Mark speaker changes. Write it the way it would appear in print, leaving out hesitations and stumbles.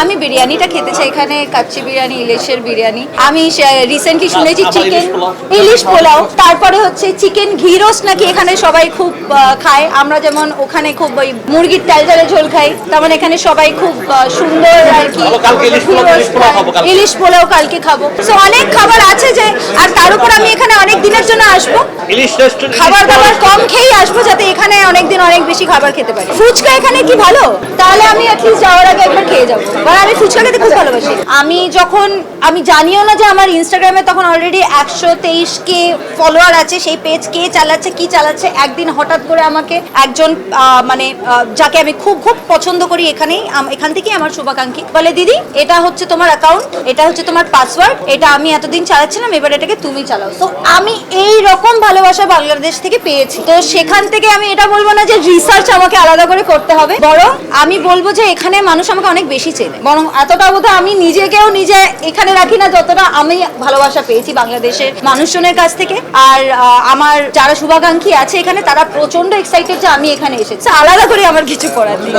Speaker 1: আমি বিরিয়ানিটা খেতে চাই, এখানে কাচ্চি বিরিয়ানি, ইলিশের বিরিয়ানি। আমি রিসেন্টলি শুনেছি চিকেন ইলিশ পোলাও, তারপরে হচ্ছে চিকেন ঘি রোস্ট নাকি এখানে সবাই খুব খায়। আমরা যেমন ওখানে খুব ওই মুরগির তেলঝালে ঝোল খাই, তেমন এখানে সবাই খুব সুন্দর আর কি ইলিশ পোলাও কালকে খাবো। তো অনেক খাবার আছে যে, আর তার উপর আমি এখানে অনেক দিনের জন্য আসবো, খাবার দাবার কম খেয়েই আসবো যাতে এখানে অনেকদিন অনেক বেশি খাবার খেতে পারি। ফুচকা এখানে কি ভালো, তাহলে আমি অ্যাটলিস্ট যাওয়ার আগে একবার খেয়ে যাবো, কারণ আমি ফুচকা খেতে খুব ভালোবাসি। আমি জানিও না যে আমার ইনস্টাগ্রামে তখন অলরেডি 123K ফলোয়ার আছে। সেই পেজ কে চালাচ্ছে কি চালাচ্ছে, একদিন হঠাৎ করে আমাকে একজন মানে যাকে আমি খুব খুব পছন্দ করি এখান থেকেই আমার শুভাকাঙ্ক্ষী বলে, দিদি এটা হচ্ছে তোমার অ্যাকাউন্ট, এটা হচ্ছে তোমার পাসওয়ার্ড, এটা আমি এতদিন চালাচ্ছিলাম, এবার এটাকে তুমি চালাও। তো আমি এই রকম ভালোবাসা বাংলাদেশ থেকে পেয়েছি। তো সেখান থেকে আমি এটা বলবো না যে রিসার্চ আমাকে আলাদা করে করতে হবে, বরং আমি বলবো যে এখানে মানুষ আমাকে অনেক বেশি চেনে, বরং এতটা বোধহয় আমি নিজেকেও নিজে এখানে রাখি না যতটা আমি ভালোবাসা পেয়েছি বাংলাদেশের মানুষজনের কাছ থেকে। আর আমার যারা শুভাকাঙ্ক্ষী আছে এখানে, তারা প্রচন্ড এক্সাইটেড যে আমি এখানে এসেছি। আলাদা করে আমার কিছু করার নেই।